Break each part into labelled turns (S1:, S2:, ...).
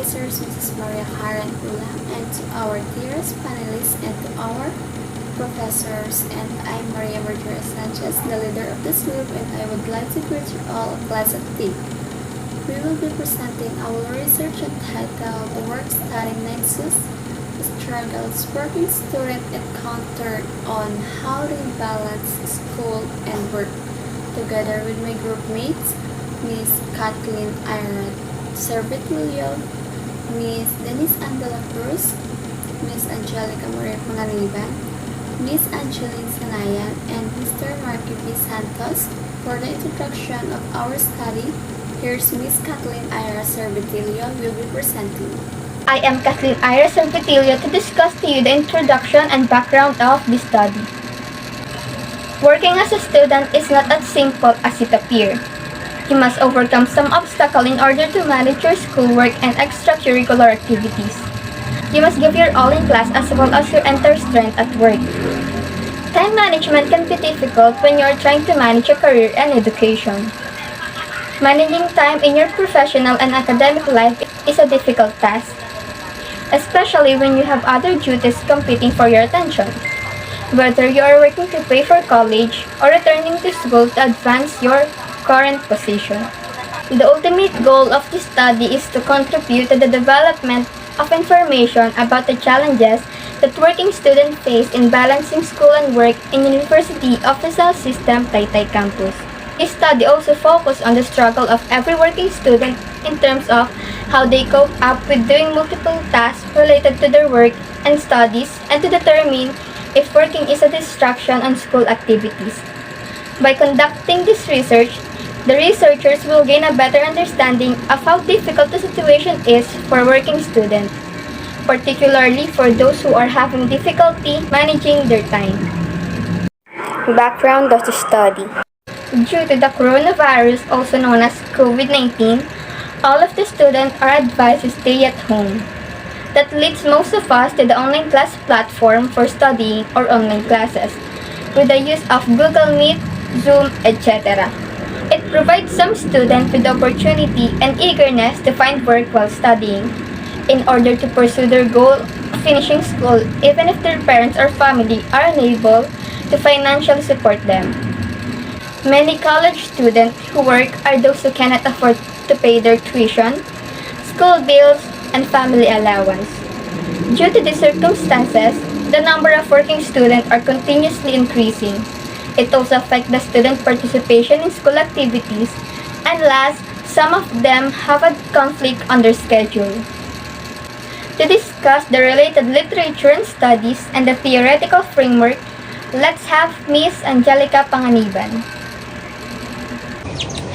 S1: Supervisors, Mrs. Maria Karen Ulam, and to our dearest panelists and to our professors. And I'm Maria Marjorie Sanchez, the leader of this group, and I would like to greet you all a pleasant day. We will be presenting our research entitled The Work Study Nexus, the struggles working students encountered on how they balance school and work, together with my group mates, Miss Kathleen Irad Servitilio, Miss Denise Andela Cruz, Miss Angelica Maria Panganiban, Miss Angeline Sanayan, and Mr. Marky B. Santos. For the introduction of our study, here's Miss Kathleen Ira Servitilio will be presenting.
S2: I am Kathleen Ira Servitilio to discuss to you the introduction and background of this study. Working as a student is not as simple as it appears. You must overcome some obstacle in order to manage your schoolwork and extracurricular activities. You must give your all in class as well as your entire strength at work. Time management can be difficult when you are trying to manage a career and education. Managing time in your professional and academic life is a difficult task, especially when you have other duties competing for your attention. Whether you are working to pay for college or returning to school to advance your current position. The ultimate goal of this study is to contribute to the development of information about the challenges that working students face in balancing school and work in University of the South System Taytay Campus. This study also focuses on the struggle of every working student in terms of how they cope up with doing multiple tasks related to their work and studies, and to determine if working is a distraction on school activities. By conducting this research, the researchers will gain a better understanding of how difficult the situation is for working students, particularly for those who are having difficulty managing their time. Background of the study. Due to the coronavirus, also known as COVID-19, all of the students are advised to stay at home. That leads most of us to the online class platform for studying or online classes, with the use of Google Meet, Zoom, etc. It provides some students with the opportunity and eagerness to find work while studying, in order to pursue their goal of finishing school even if their parents or family are unable to financially support them. Many college students who work are those who cannot afford to pay their tuition, school bills, and family allowance. Due to these circumstances, the number of working students are continuously increasing. It also affects the student participation in school activities, and last, some of them have a conflict on their schedule. To discuss the related literature and studies and the theoretical framework, let's have Miss Angelica Panganiban.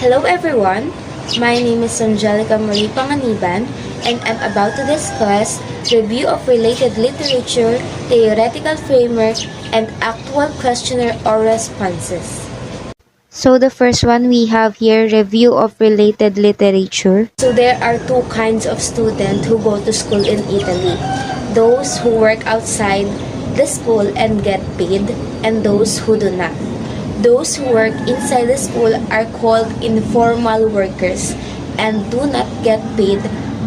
S3: Hello everyone, my name is Angelica Marie Panganiban, and I'm about to discuss review of related literature, theoretical framework, and actual questionnaire or responses.
S4: So the first one we have here, review of related literature.
S3: So there are two kinds of students who go to school in Italy. Those who work outside the school and get paid, and those who do not. Those who work inside the school are called informal workers and do not get paid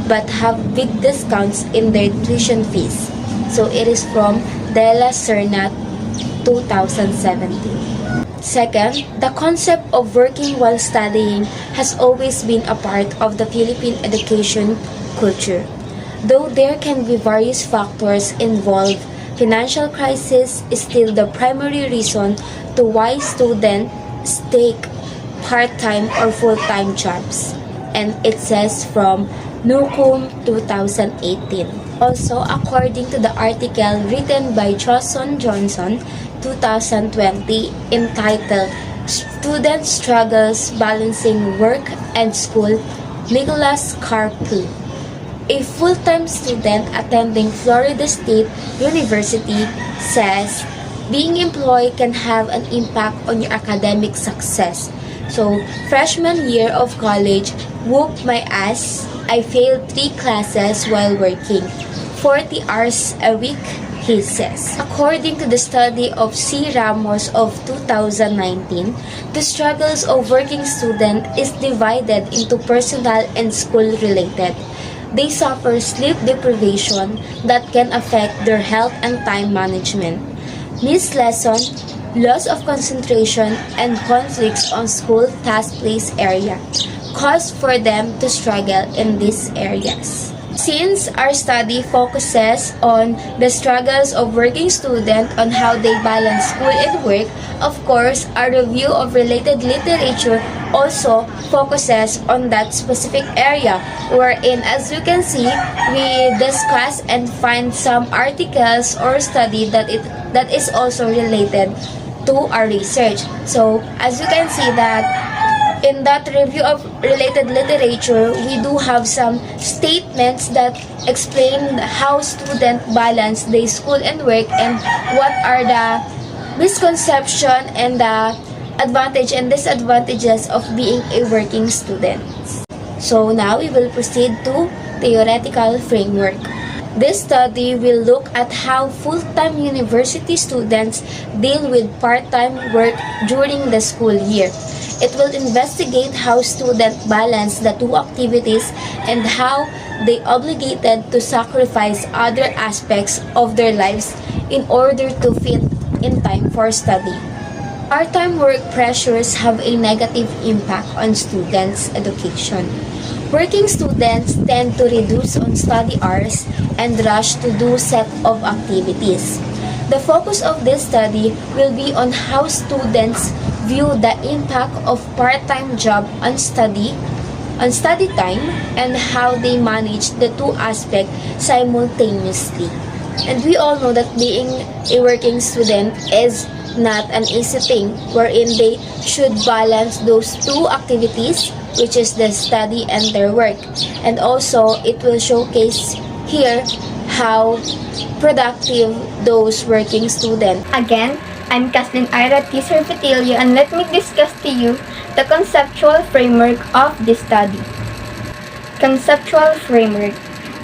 S3: but have big discounts in their tuition fees. So it is from Della Serna 2017. Second, the concept of working while studying has always been a part of the Philippine education culture. Though there can be various factors involved, financial crisis is still the primary reason to why students take part-time or full-time jobs. And it says from Nukum 2018. Also, according to the article written by Johnson Johnson 2020 entitled Student Struggles Balancing Work and School, Nicholas Carpu, a full-time student attending Florida State University, says being employed can have an impact on your academic success. So, freshman year of college, whoop my ass, I failed 3 classes while working, 40 hours a week, he says. According to the study of C. Ramos of 2019, the struggles of working student is divided into personal and school-related. they suffer sleep deprivation that can affect their health and time management, missed lesson, loss of concentration, and conflicts on school task place area, cause for them to struggle in these areas. Since our study focuses on the struggles of working students on how they balance school and work, of course, our review of related literature also focuses on that specific area, wherein, as you can see, we discuss and find some articles or study that is also related to our research. So, as you can see that in that review of related literature, we do have some statements that explain how students balance their school and work and what are the misconception and the advantage and disadvantages of being a working student. So now we will proceed to theoretical framework. This study will look at how full-time university students deal with part-time work during the school year. It will investigate how students balance the two activities and how they obligated to sacrifice other aspects of their lives in order to fit in time for study. Part-time work pressures have a negative impact on students' education. Working students tend to reduce on study hours and rush to do set of activities. The focus of this study will be on how students view the impact of part-time job on study time and how they manage the two aspects simultaneously. And we all know that being a working student is not an easy thing, wherein they should balance those two activities, which is the study and their work. And also, it will showcase here how productive those working students.
S2: Again, I'm Kathleen Ira T. Servitilio, and let me discuss to you the conceptual framework of this study. Conceptual framework.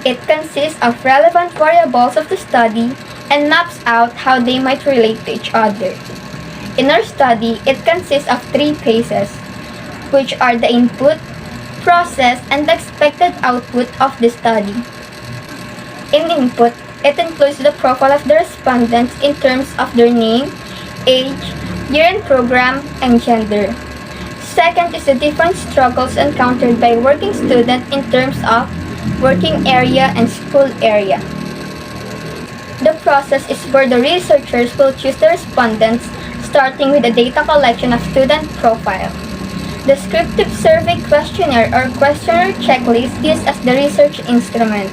S2: It consists of relevant variables of the study and maps out how they might relate to each other. In our study, it consists of three phases, which are the input, process, and the expected output of the study. In input, it includes the profile of the respondents in terms of their name, age, year and program, and gender. Second is the different struggles encountered by working students in terms of working area and school area. The process is where the researchers will choose the respondents, starting with the data collection of student profile. The descriptive survey questionnaire or questionnaire checklist used as the research instrument.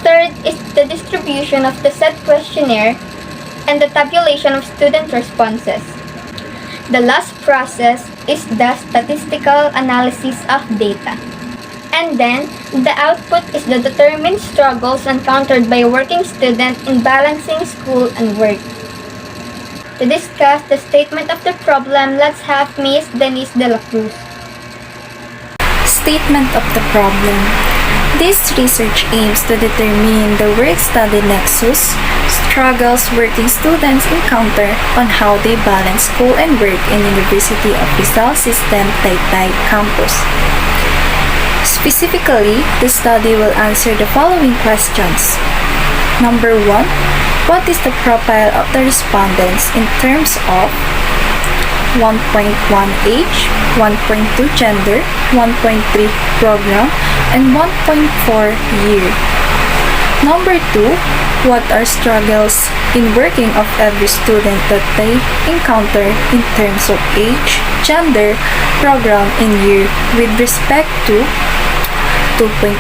S2: Third is the distribution of the set questionnaire and the tabulation of student responses. The last process is the statistical analysis of data. And then, the output is the determined struggles encountered by a working student in balancing school and work. To discuss the statement of the problem, let's have Ms. Denise de la Cruz.
S5: Statement of the problem. This research aims to determine the work-study nexus, struggles working students encounter on how they balance school and work in University of Rizal System Taytay Campus. Specifically, the study will answer the following questions. Number 1. What is the profile of the respondents in terms of 1.1 age, 1.2 gender, 1.3 program, and 1.4 year? Number 2. What are struggles in working of every student that they encounter in terms of age, gender, program, and year with respect to 2.1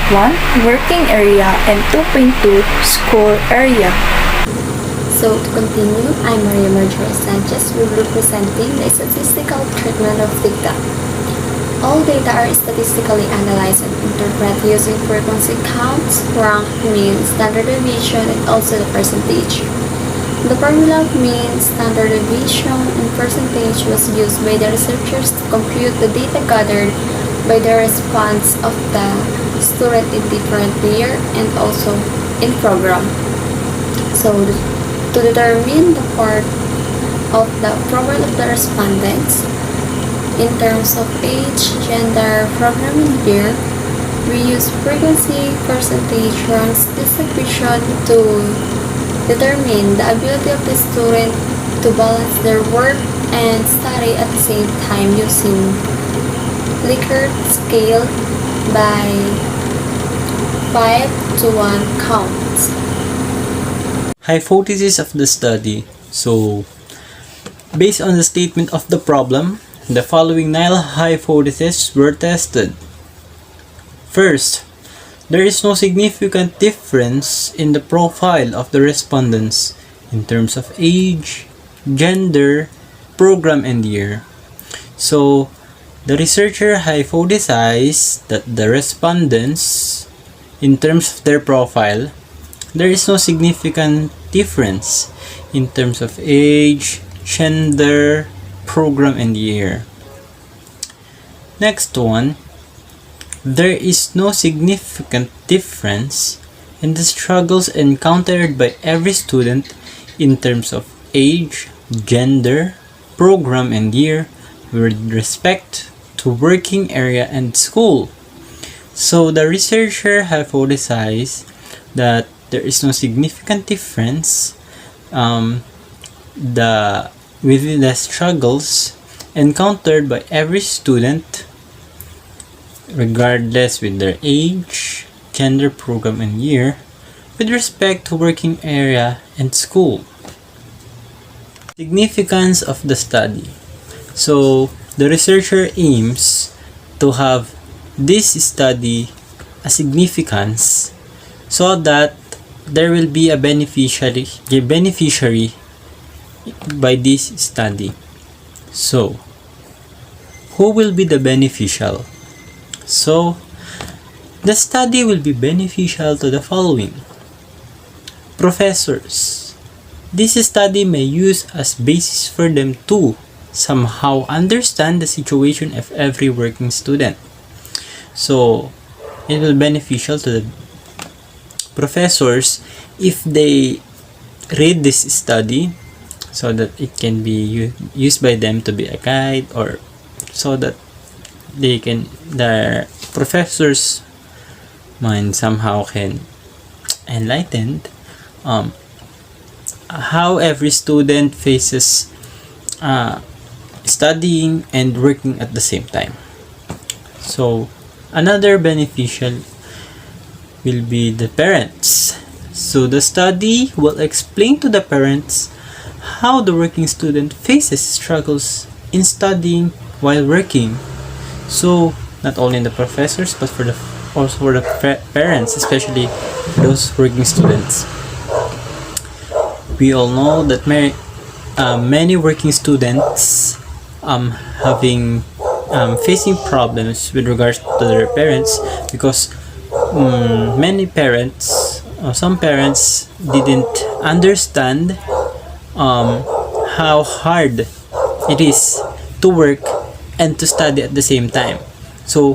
S5: working area and 2.2 school area?
S1: So to continue, I'm Maria Marjorie Sanchez. We will be presenting the statistical treatment of data. All data are statistically analyzed and interpreted using frequency counts, rank, mean, standard deviation, and also the percentage. The formula of mean, standard deviation, and percentage was used by the researchers to compute the data gathered by the response of the student in different year and also in program. So to determine the part of the profile of the respondents in terms of age, gender, program, and year, We use frequency percentage ranks distribution to determine the ability of the student to balance their work and study at the same time using Likert scale by 5 to 1 counts.
S6: Hypothesis of the study. So, based on the statement of the problem, the following 9 hypotheses were tested. First, there is no significant difference in the profile of the respondents in terms of age, gender, program, and year. So, the researcher hypothesized that the respondents, in terms of their profile, there is no significant difference in terms of age, gender, program, and year. Next one, there is no significant difference in the struggles encountered by every student in terms of age, gender, program, and year with respect to working area and school. So the researcher hypothesized that there is no significant difference within the struggles encountered by every student regardless with their age, gender, program, and year with respect to working area and school. Significance of the study. So the researcher aims to have this study a significance so that there will be a beneficiary by this study. So, who will be the beneficial? So, the study will be beneficial to the following. Professors. This study may use as basis for them to somehow understand the situation of every working student. So, it will be beneficial to the professors if they read this study so that it can be used by them to be a guide, or so that their professors' mind somehow can enlightened how every student faces studying and working at the same time. So another beneficial will be the parents. So the study will explain to the parents how the working student faces struggles in studying while working. So not only the professors but also for the parents, especially those working students. We all know that many working students having facing problems with regards to their parents because some parents didn't understand how hard it is to work and to study at the same time. So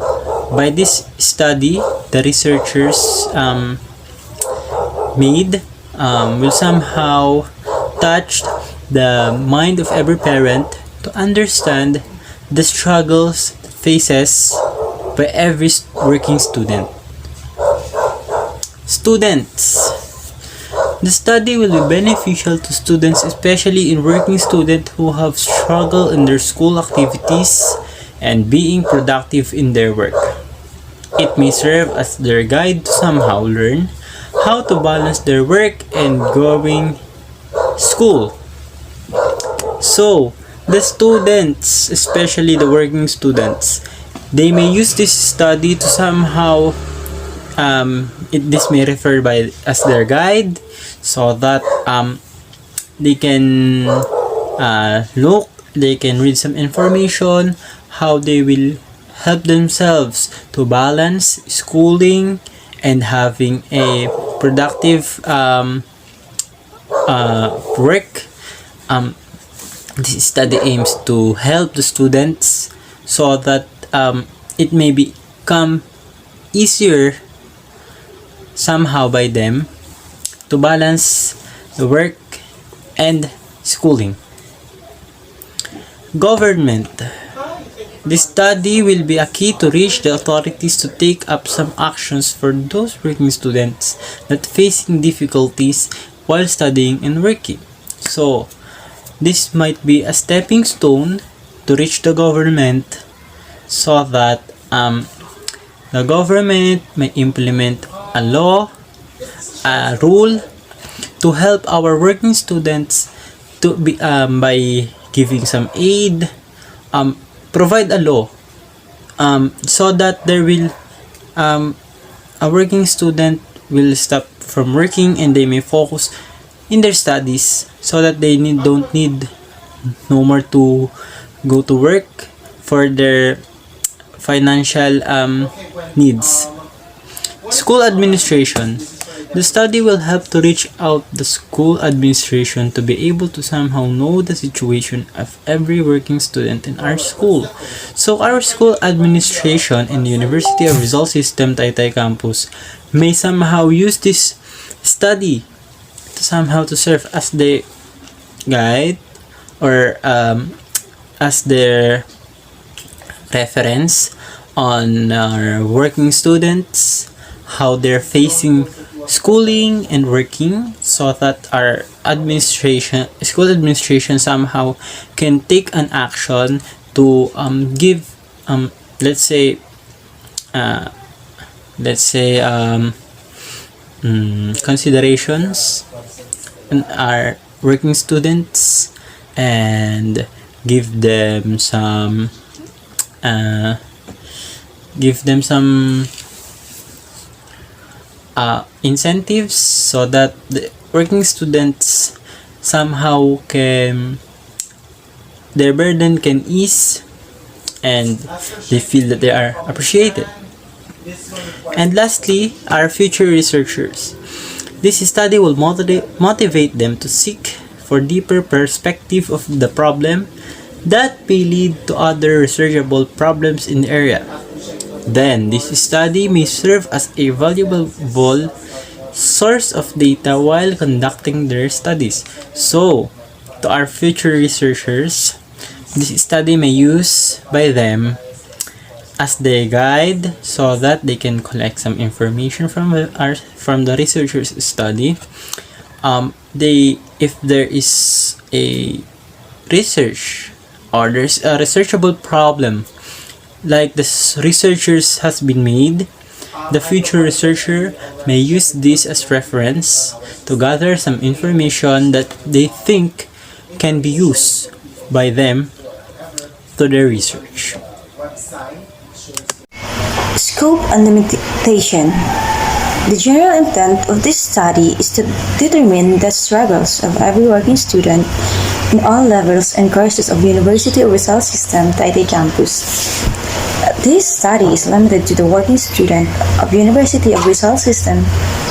S6: by this study, the researchers will somehow touch the mind of every parent to understand the struggles faces by every working student. Students. The study will be beneficial to students, especially in working students who have struggled in their school activities and being productive in their work. It may serve as their guide to somehow learn how to balance their work and going school. So, the students, especially the working students, they may use this study to somehow this may refer by as their guide so that they can they can read some information how they will help themselves to balance schooling and having a productive work. This study aims to help the students so that it may become easier somehow by them to balance the work and schooling. Government. This study will be a key to reach the authorities to take up some actions for those working students that facing difficulties while studying and working. So, this might be a stepping stone to reach the government so that the government may implement a law, a rule to help our working students to be by giving some aid, provide a law so that there will a working student will stop from working and they may focus in their studies so that they don't need no more to go to work for their financial needs. School administration. The study will help to reach out the school administration to be able to somehow know the situation of every working student in our school. So our school administration in the University of Rizal System Taytay Campus may somehow use this study to somehow to serve as the guide or as their reference on our working students, how they're facing schooling and working, so that our school administration somehow can take an action to give let's say considerations in our working students and give them some incentives so that the working students somehow can their burden can ease and they feel that they are appreciated. And lastly, our future researchers. This study will motivate them to seek for deeper perspective of the problem that may lead to other researchable problems in the area. Then, this study may serve as a valuable source of data while conducting their studies. So, to our future researchers, this study may use by them as their guide so that they can collect some information from the researchers' study. If there is a research or there's a researchable problem like this researchers has been made, the future researcher may use this as reference to gather some information that they think can be used by them to their research.
S7: Scope and limitation. The general intent of this study is to determine the struggles of every working student in all levels and courses of University of Rizal System Taytay Campus. This study is limited to the working student of University of Rizal System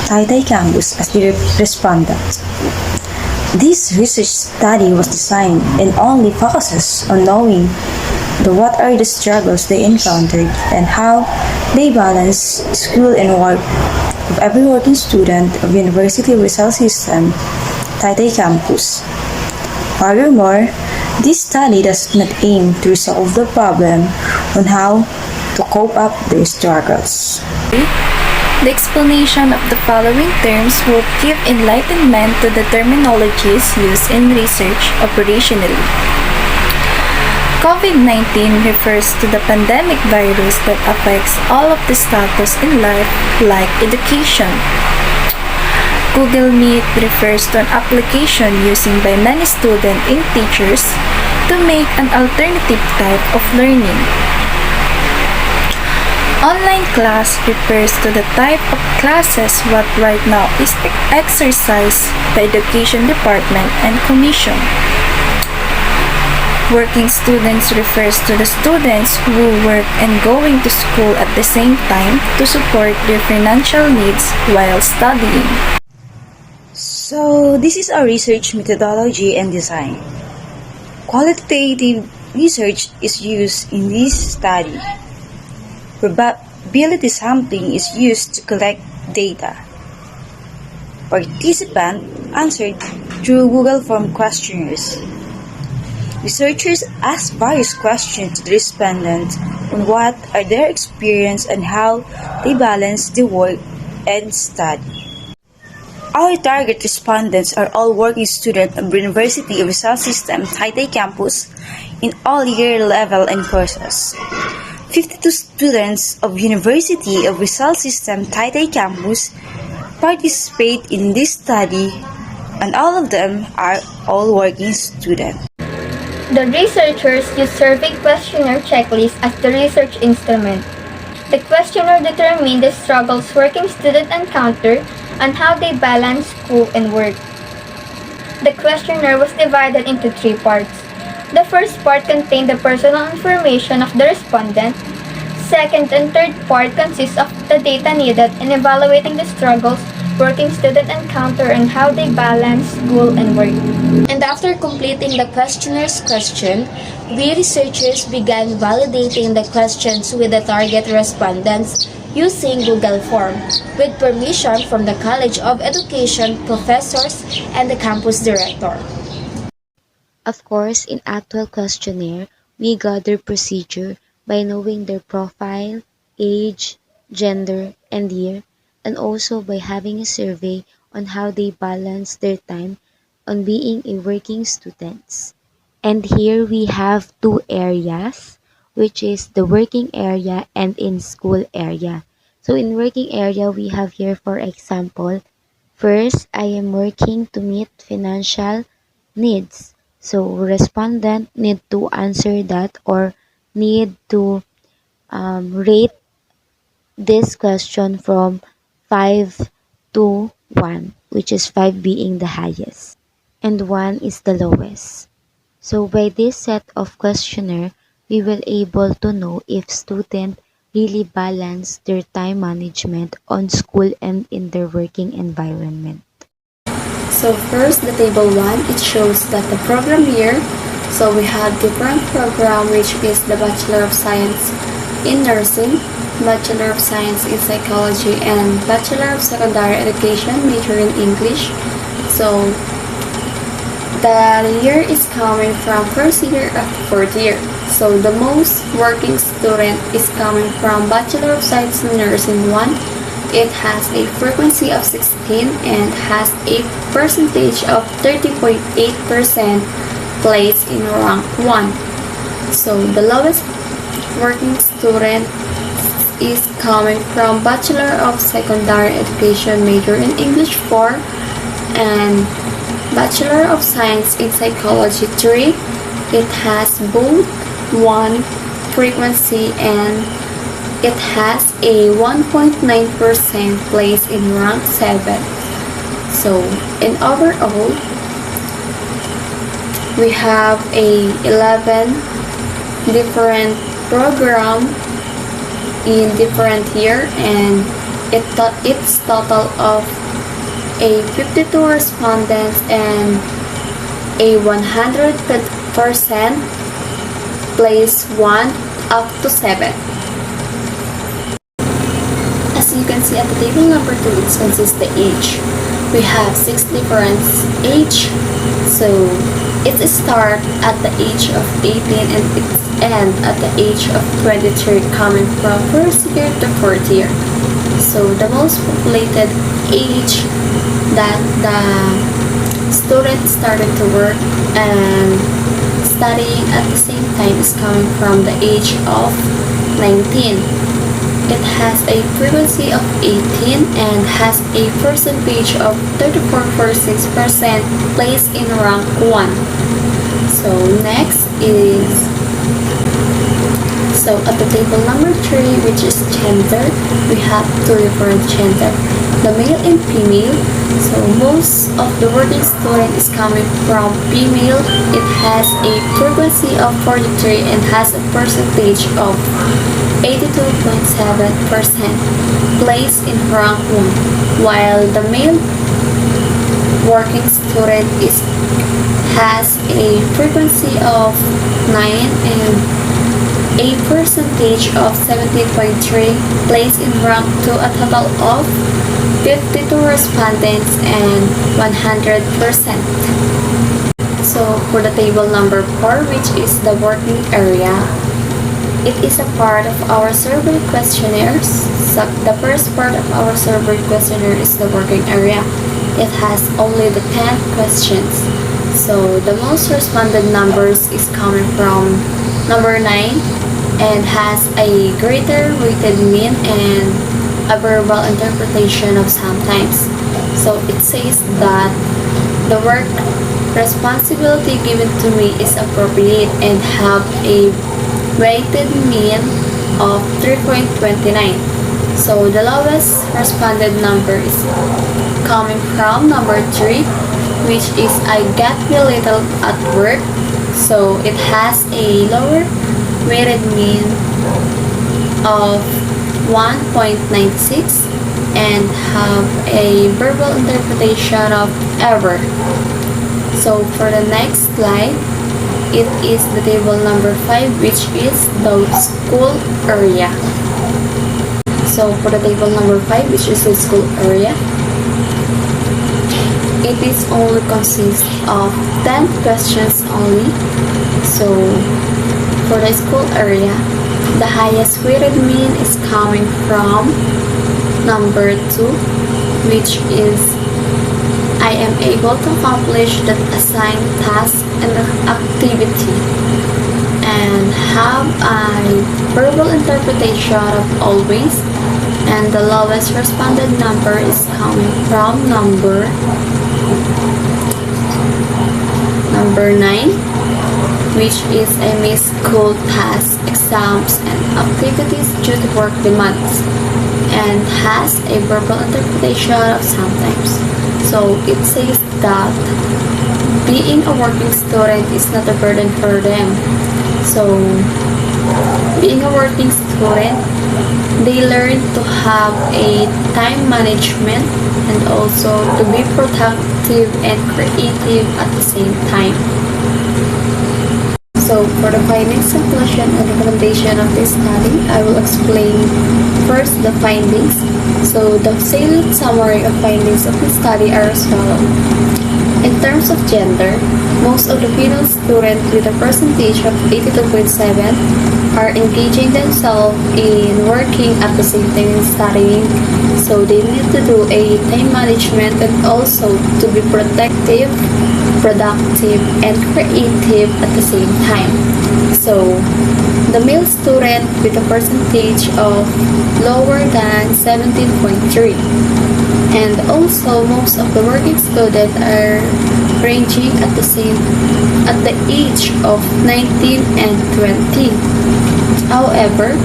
S7: Taytay Campus as the respondent. This research study was designed and only focuses on knowing what are the struggles they encountered and how they balance school and work of every working student of University of Rizal System Taytay Campus. Furthermore, this study does not aim to resolve the problem on how to cope up their struggles.
S5: The explanation of the following terms will give enlightenment to the terminologies used in research operationally. COVID-19 refers to the pandemic virus that affects all of the status in life, like education. Google Meet refers to an application used by many students and teachers to make an alternative type of learning. Online class refers to the type of classes what right now is exercised by Education Department and Commission. Working students refers to the students who work and going to school at the same time to support their financial needs while studying.
S7: So, this is our research methodology and design. Qualitative research is used in this study. Probability sampling is used to collect data. Participants answered through Google Form questionnaires. Researchers asked various questions to the respondents on what are their experience and how they balance the work and study. Our target respondents are all working students of University of Rizal System Taytay Campus in all year level and courses. 52 students of University of Rizal System Taytay Campus participate in this study, and all of them are all working students.
S2: The researchers use survey questionnaire checklist as the research instrument. The questionnaire determined the struggles working students encounter and how they balance school and work. The questionnaire was divided into 3 parts. The first part contained the personal information of the respondent. Second and third part consists of the data needed in evaluating the struggles working students encounter and how they balance school and work.
S3: And after completing the questionnaires question, we researchers began validating the questions with the target respondents using Google Form with permission from the College of Education, professors, and the campus director.
S4: Of course, in actual questionnaire, we gather procedure by knowing their profile, age, gender, and year, and also by having a survey on how they balance their time on being a working students. And here we have 2 areas, which is the working area and in school area. So in working area, we have here, for example, first, I am working to meet financial needs. So respondent need to answer that or need to rate this question from 5 to 1, which is 5 being the highest and 1 is the lowest. So by this set of questionnaire, we will able to know if student really balance their time management on school and in their working environment.
S1: So first, the table 1, it shows that the program year, so we have different program which is the Bachelor of Science in Nursing, Bachelor of Science in Psychology, and Bachelor of Secondary Education major in English. So the year is coming from first year up to fourth year. So the most working student is coming from Bachelor of Science in Nursing 1. It has a frequency of 16 and has a percentage of 30.8% placed in rank 1. So the lowest working student is coming from Bachelor of Secondary Education major in English 4 and Bachelor of Science in Psychology 3. It has both 1 frequency and it has a 1.9% place in rank 7. So in overall, we have a 11 different program in different year, and it's total of a 52 respondents and a 100% place 1 up to 7. As you can see at the table number 2, it consists the age. We have 6 different age, so it start at the age of 18 and it end at the age of 23, coming from first year to fourth year. So the most populated age that the student started to work and studying at the same time is coming from the age of 19. It has a frequency of 18 and has a percentage of 34.6% placed in rank 1. So next is, so at the table number 3, which is gender, we have 2 different gender, the male and female. So most of the working student is coming from female. It has a frequency of 43 and has a percentage of 82.7% placed in rank 1, while the male working student has a frequency of 9 and a percentage of 70.3 placed in rank 2, a total of 52 respondents and 100%. So for the table number 4, which is the working area, it is a part of our survey questionnaires. So the first part of our survey questionnaire is the working area. It has only the 10 questions. So the most responded numbers is coming from number 9 and has a greater weighted mean and a verbal interpretation of sometimes. So it says that the work responsibility given to me is appropriate and have a weighted mean of 3.29. So the lowest responded number is coming from number 3, which is I get belittled at work. So it has a lower weighted mean of 1.96 and have a verbal interpretation of ever. So for the next slide, it is the table number 5, which is the school area. So for the table number 5, which is the school area, it is only consists of 10 questions only. So for the school area, the highest weighted mean is coming from number 2, which is I am able to accomplish the assigned task and activity and have a verbal interpretation of always, and the lowest responded number is coming from number 9, which is a miss school tasks, exams, and activities due to work demands, and has a verbal interpretation of sometimes. So it says that being a working student is not a burden for them. So being a working student, they learn to have a time management and also to be productive and creative at the same time. So for the findings, conclusion, and recommendation of this study, I will explain first the findings. So the salient summary of findings of the study are as follows. In terms of gender, most of the female students with a percentage of 82.7 are engaging themselves in working at the same time in studying. So they need to do a time management and also to be protective, productive, and creative at the same time. So the male student with a percentage of lower than 17.3, and also most of the working students are ranging at the age of 19 and 20. However,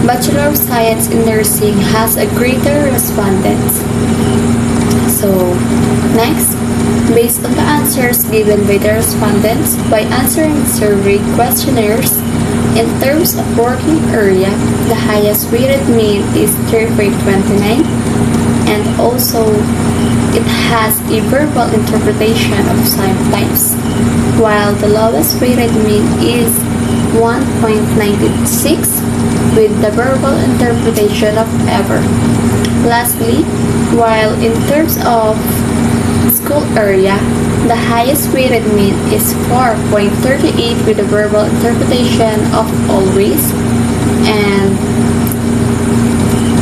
S1: Bachelor of Science in Nursing has a greater respondents. So next, based on the answers given by the respondents by answering survey questionnaires, in terms of working area, the highest weighted mean is 3.29, and also it has a verbal interpretation of sometimes, while the lowest weighted mean is 1.96 with the verbal interpretation of ever. Lastly, while in terms of school area, the highest weighted mean is 4.38 with the verbal interpretation of always, and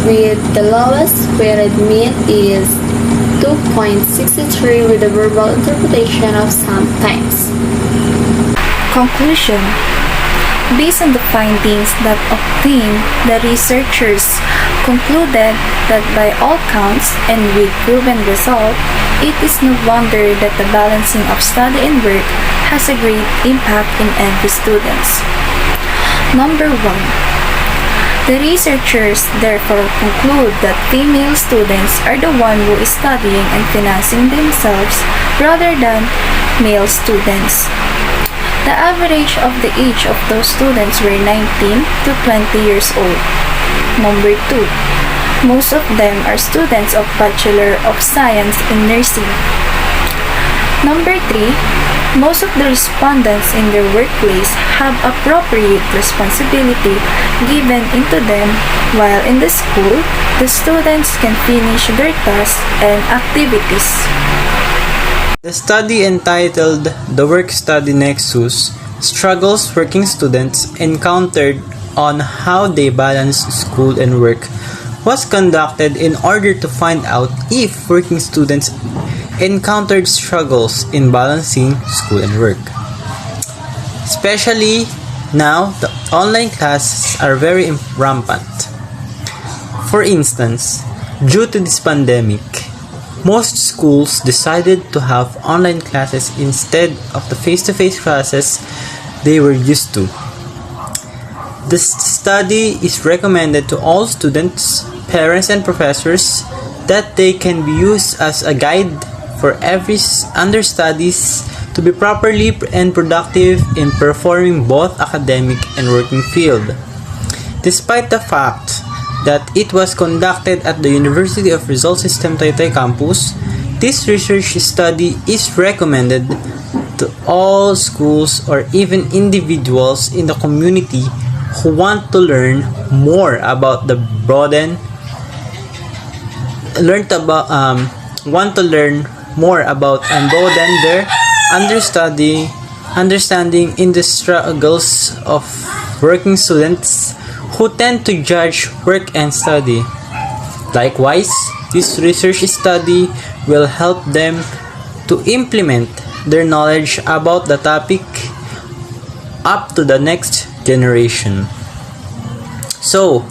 S1: with the lowest weighted mean is 2.63 with the verbal interpretation of sometimes.
S5: Conclusion. Based on the findings that obtained, the researchers concluded that by all counts and with proven result, it is no wonder that the balancing of study and work has a great impact in every students. Number 1. The researchers therefore conclude that female students are the one who is studying and financing themselves rather than male students. The average of the age of those students were 19 to 20 years old. Number 2. Most of them are students of Bachelor of Science in Nursing. Number 3. Most of the respondents in their workplace have appropriate responsibility given into them, while in the school, the students can finish their tasks and activities.
S6: The study entitled The Work-Study Nexus struggles working students encountered on how they balance school and work was conducted in order to find out if working students encountered struggles in balancing school and work. Especially now, the online classes are very rampant. For instance, due to this pandemic, most schools decided to have online classes instead of the face-to-face classes they were used to. This study is recommended to all students, parents, and professors that they can be used as a guide for every understudies to be properly and productive in performing both academic and working field. Despite the fact that it was conducted at the University of Rizal System Taytay campus, this research study is recommended to all schools or even individuals in the community who want to learn more about the and broaden their understanding in the struggles of working students who tend to judge work and study. Likewise, this research study will help them to implement their knowledge about the topic up to the next generation. So,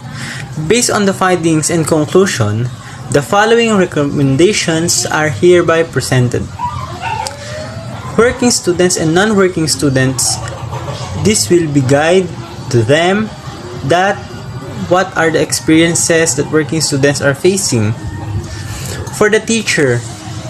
S6: based on the findings and conclusion, the following recommendations are hereby presented. Working students and non-working students, this will be guide to them that what are the experiences that working students are facing. For the teacher,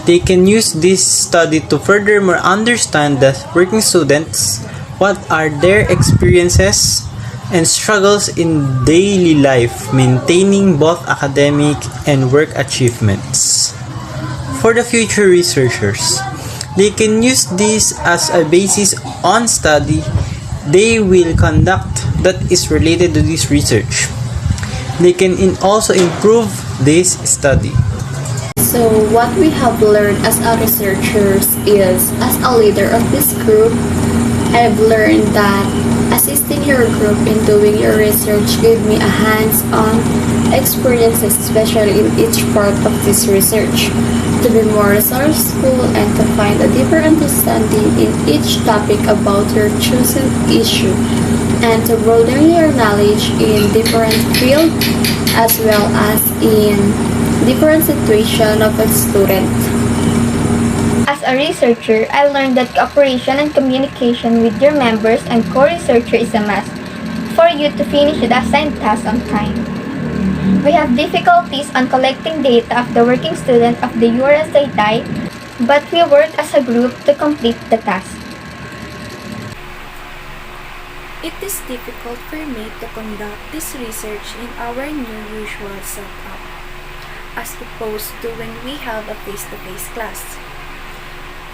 S6: they can use this study to furthermore understand the working students, what are their experiences and struggles in daily life, maintaining both academic and work achievements. For the future researchers, they can use this as a basis on study they will conduct that is related to this research. They can also improve this study.
S1: So what we have learned as our researchers is, as a leader of this group, I've learned that assisting your group in doing your research gave me a hands-on experiences, especially in each part of this research, to be more resourceful and to find a deeper understanding in each topic about your chosen issue, and to broaden your knowledge in different fields as well as in different situation of a student.
S2: As a researcher, I learned that cooperation and communication with your members and co-researcher is a must for you to finish the assigned task on time. We have difficulties on collecting data of the working student of the URS Taytay, but we work as a group to complete the task.
S8: It is difficult for me to conduct this research in our new usual setup, as opposed to when we have a face-to-face class.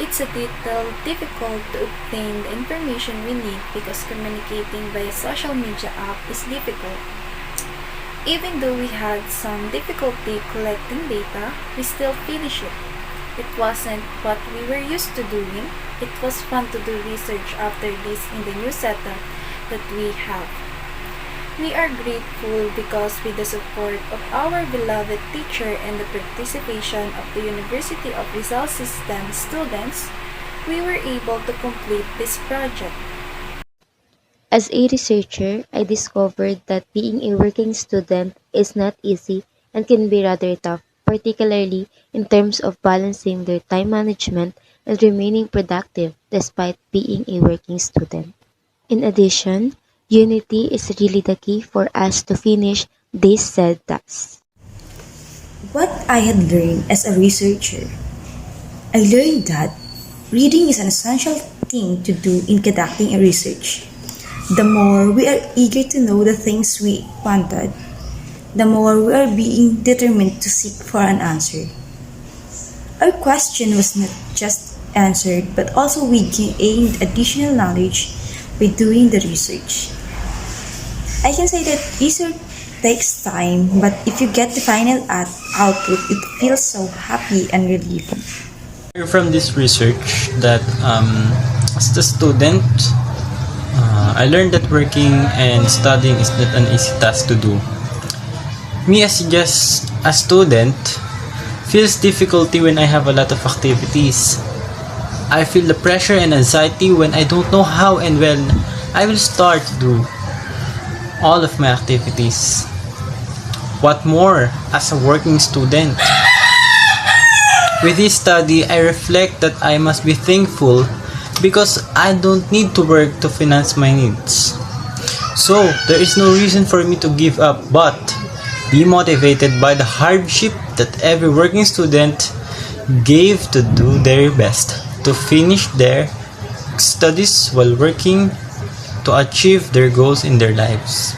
S8: It's a little difficult to obtain the information we need because communicating via social media app is difficult. Even though we had some difficulty collecting data, we still finished it. It wasn't what we were used to doing. It was fun to do research after this in the new setup that we have. We are grateful because with the support of our beloved teacher and the participation of the University of Rizal System students, we were able to complete this project.
S4: As a researcher, I discovered that being a working student is not easy and can be rather tough, particularly in terms of balancing their time management and remaining productive despite being a working student. In addition, unity is really the key for us to finish these said tasks.
S7: What I had learned as a researcher, I learned that reading is an essential thing to do in conducting a research. The more we are eager to know the things we wanted, the more we are being determined to seek for an answer. Our question was not just answered, but also we gained additional knowledge by doing the research. I can say that research takes time, but if you get the final output, it feels so happy and relieving.
S6: From this research that as a student, I learned that working and studying is not an easy task to do. Me as just a student feels difficulty when I have a lot of activities. I feel the pressure and anxiety when I don't know how and when I will start to do all of my activities. What more as a working student? With this study, I reflect that I must be thankful because I don't need to work to finance my needs. So, there is no reason for me to give up but be motivated by the hardship that every working student gave to do their best to finish their studies while working to achieve their goals in their lives.